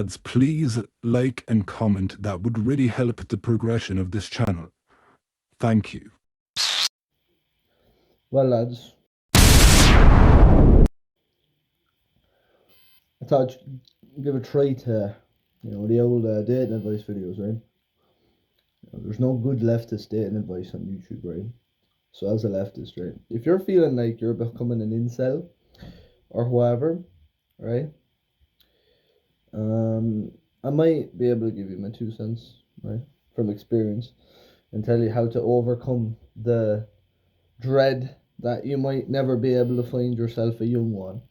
Lads, please like and comment. That would really help the progression of this channel. Thank you. Well, lads, I thought I'd give a try to, the old dating advice videos, right? There's no good leftist dating advice on YouTube, right? So as a leftist, right, if you're feeling like you're becoming an incel or whatever, right, I might be able to give you my 2 cents, right, from experience, and tell you how to overcome the dread that you might never be able to find yourself a young one.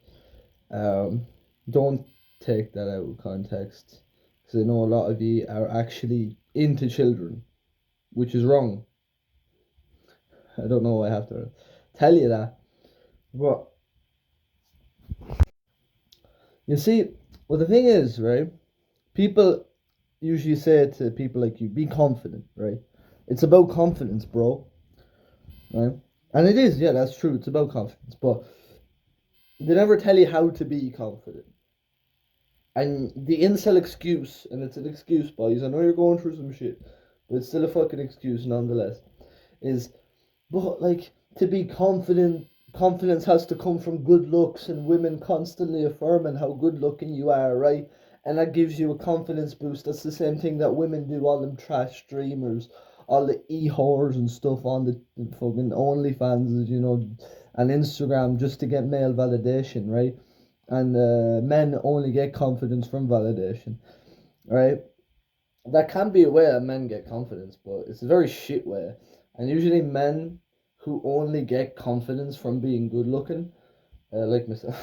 Um, don't take that out of context, because I know a lot of you are actually into children, which is wrong. I don't know why I have to tell you that, but you see, well, the thing is, right? People usually say to people like you, be confident, right? It's about confidence, bro, right? And it is, yeah, that's true. It's about confidence, but they never tell you how to be confident. And the incel excuse, and it's an excuse, boys. I know you're going through some shit, but it's still a fucking excuse nonetheless. Is but like to be confident, confidence has to come from good looks, and women constantly affirming how good looking you are, right? And that gives you a confidence boost. That's the same thing that women do. All them trash streamers, all the e-whores and stuff on the fucking OnlyFans, and Instagram just to get male validation, right? And men only get confidence from validation, right? That can be a way that men get confidence, but it's a very shit way. And usually men who only get confidence from being good looking, like myself,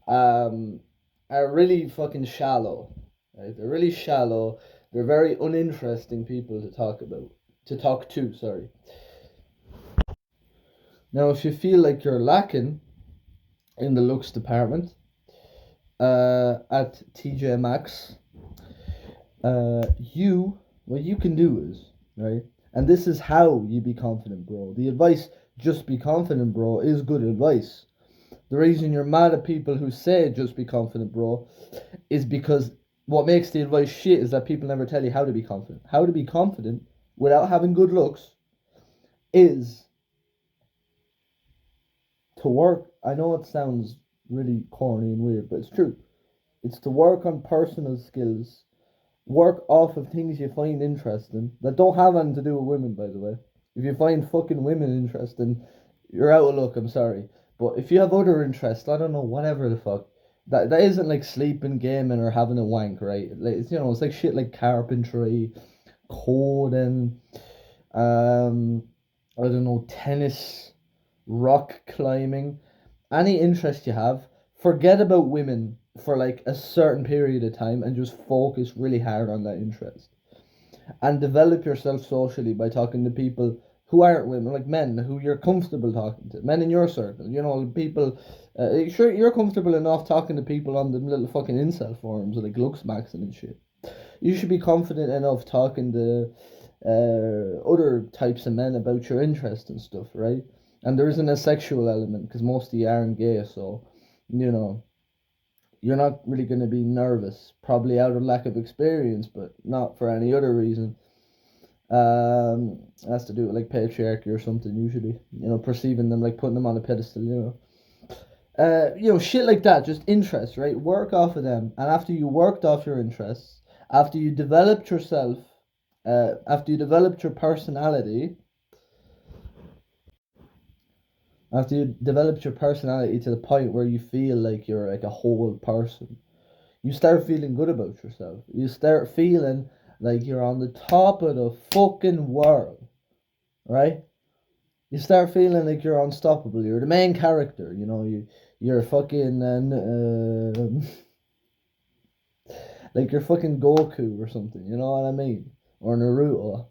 um, are really fucking shallow. Right? They're really shallow. They're very uninteresting people to talk about, to talk to. Sorry. Now, if you feel like you're lacking in the looks department, at TJ Maxx, what you can do is, right, and this is how you be confident, bro. The advice, just be confident, bro, is good advice. The reason you're mad at people who say just be confident, bro, is because what makes the advice shit is that people never tell you how to be confident. How to be confident without having good looks is to work. I know it sounds really corny and weird, but it's true. It's to work on personal skills, work off of things you find interesting that don't have anything to do with women, by the way. If you find fucking women interesting, you're out of luck, I'm sorry. But if you have other interests, I don't know, whatever the fuck, that isn't like sleeping, gaming, or having a wank, right? Like, it's like shit like carpentry, coding, I don't know, tennis, rock climbing, any interest you have, forget about women for like a certain period of time and just focus really hard on that interest. And develop yourself socially by talking to people who aren't women, like men who you're comfortable talking to, men in your circle, people. Sure, you're comfortable enough talking to people on the little fucking incel forums like Luxmax and shit. You should be confident enough talking to other types of men about your interest and stuff, right? And there isn't a sexual element because most of you aren't gay, so you know you're not really going to be nervous, probably out of lack of experience, but not for any other reason. It has to do with like patriarchy or something. Usually, perceiving them like putting them on a pedestal. Shit like that. Just interests, right? Work off of them, and after you worked off your interests, after you developed yourself, after you developed your personality, after you developed your personality to the point where you feel like you're like a whole person, you start feeling good about yourself. You start feeling like you're on the top of the fucking world, right? You start feeling like you're unstoppable. You're the main character. You're fucking like you're fucking Goku or something. You know what I mean? Or Naruto.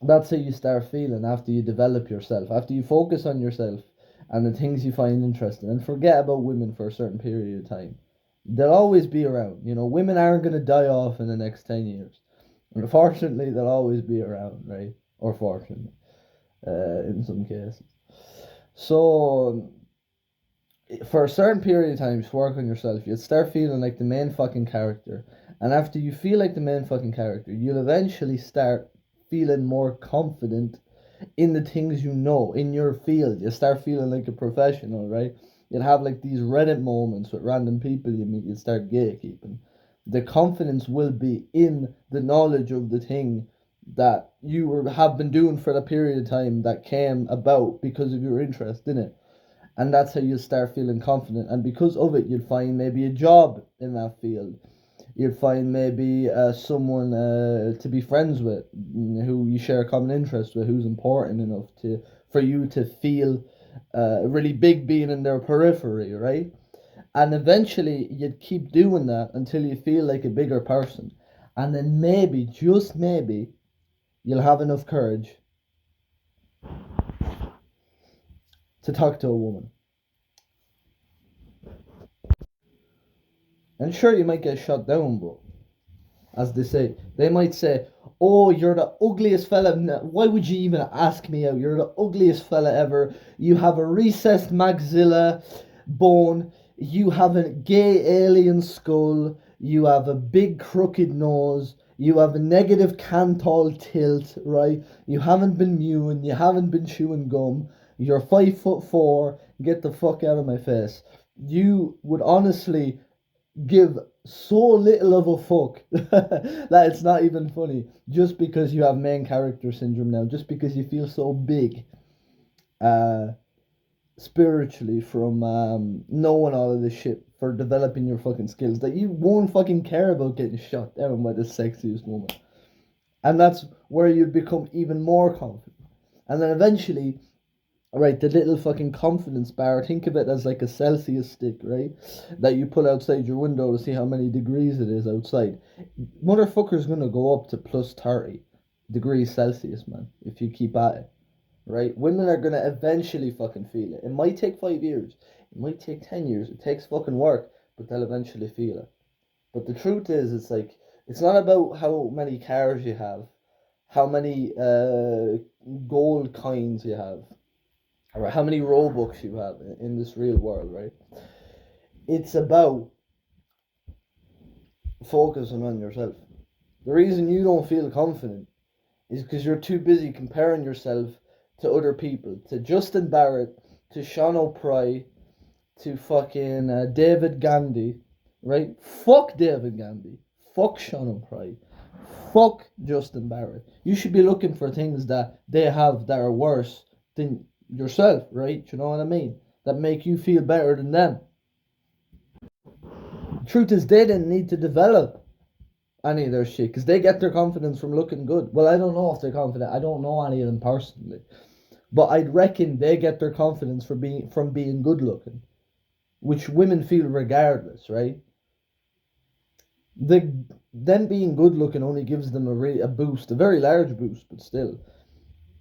That's how you start feeling after you develop yourself. After you focus on yourself and the things you find interesting, and forget about women for a certain period of time. They'll always be around. Women aren't gonna die off in the next 10 years. Unfortunately, they'll always be around, right? Or fortunately, in some cases. So for a certain period of time, just work on yourself. You'll start feeling like the main fucking character. And after you feel like the main fucking character, you'll eventually start feeling more confident in the things you know, in your field. You start feeling like a professional, right? You'll have like these Reddit moments with random people you meet, you'll start gatekeeping. The confidence will be in the knowledge of the thing that have been doing for the period of time that came about because of your interest in it. And that's how you'll start feeling confident. And because of it, you'll find maybe a job in that field. You'll find maybe someone to be friends with, who you share a common interest with, who's important enough for you to feel really big being in their periphery, right? And eventually you'd keep doing that until you feel like a bigger person. And then maybe, just maybe, you'll have enough courage to talk to a woman. And sure, you might get shot down, bro. As they say, they might say, "Oh, you're the ugliest fella. Why would you even ask me out? You're the ugliest fella ever. You have a recessed maxilla bone. You have a gay alien skull. You have a big crooked nose. You have a negative Cantal tilt, right? You haven't been mewing. You haven't been chewing gum. You're 5'4". Get the fuck out of my face." You would honestly give so little of a fuck that it's not even funny, just because you have main character syndrome now, just because you feel so big uh spiritually from knowing all of this shit, for developing your fucking skills, that you won't fucking care about getting shot down by the sexiest woman. And that's where you'd become even more confident. And then eventually, right, the little fucking confidence bar, think of it as like a Celsius stick, right? That you put outside your window to see how many degrees it is outside. Motherfucker's gonna go up to plus 30 degrees Celsius, man, if you keep at it, right? Women are gonna eventually fucking feel it. It might take 5 years, it might take 10 years, it takes fucking work, but they'll eventually feel it. But the truth is, it's like, it's not about how many cars you have, how many gold coins you have, or how many Robux you have in this real world, right? It's about focusing on yourself. The reason you don't feel confident is because you're too busy comparing yourself to other people, to Justin Barrett, to Sean O'Prey, to fucking David Gandhi, right? Fuck David Gandhi. Fuck Sean O'Prey. Fuck Justin Barrett. You should be looking for things that they have that are worse than yourself, right? You know what I mean? That make you feel better than them. Truth is, they didn't need to develop any of their shit because they get their confidence from looking good. Well, I don't know if they're confident. I don't know any of them personally, but I'd reckon they get their confidence from being good looking, which women feel regardless, right? Them being good looking only gives them a boost, a very large boost, but still,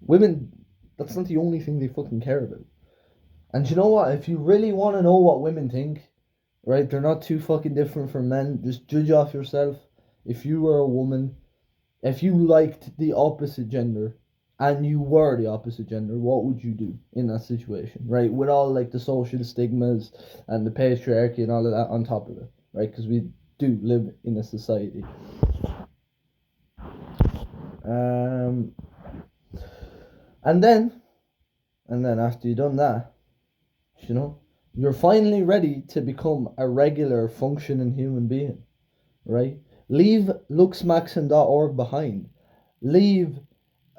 women, that's not the only thing they fucking care about. And you know what? If you really want to know what women think, right, they're not too fucking different from men. Just judge off yourself. If you were a woman, if you liked the opposite gender, and you were the opposite gender, what would you do in that situation, right? With all like the social stigmas and the patriarchy and all of that on top of it, right? Because we do live in a society. Um, and then, after you've done that, you know, you're finally ready to become a regular functioning human being, right? Leave looksmaxon.org behind. Leave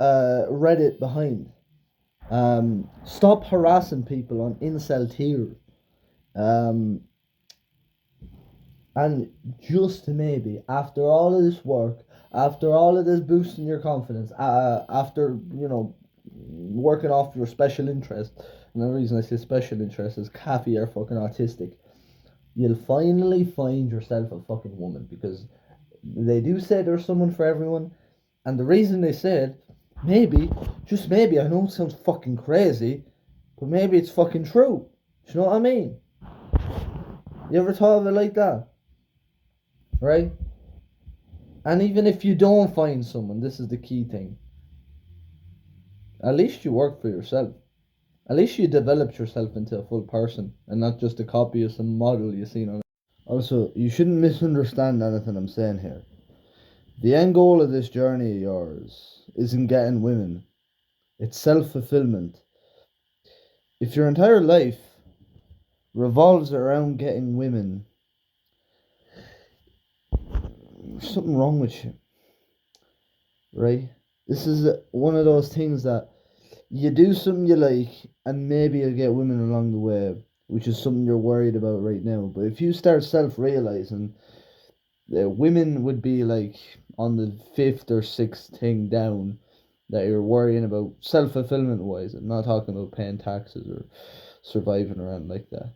Reddit behind. Stop harassing people on incel tier. And just maybe, after all of this work, after all of this boosting your confidence, after, working off your special interest, and the reason I say special interest is Kathy are fucking autistic, you'll finally find yourself a fucking woman, because they do say there's someone for everyone, and the reason they say it, maybe, just maybe, I know it sounds fucking crazy, but maybe it's fucking true. Do you know what I mean? You ever thought of it like that? Right? And even if you don't find someone, this is the key thing. At least you work for yourself. At least you developed yourself into a full person and not just a copy of some model you seen on it. Also, you shouldn't misunderstand anything I'm saying here. The end goal of this journey of yours isn't getting women. It's self-fulfillment. If your entire life revolves around getting women, there's something wrong with you, right? This is one of those things that you do something you like, and maybe you'll get women along the way, which is something you're worried about right now. But if you start self-realizing, women would be like on the fifth or sixth thing down that you're worrying about self-fulfillment wise. I'm not talking about paying taxes or surviving around like that.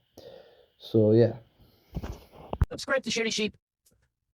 So yeah. Subscribe to Shitty Sheep.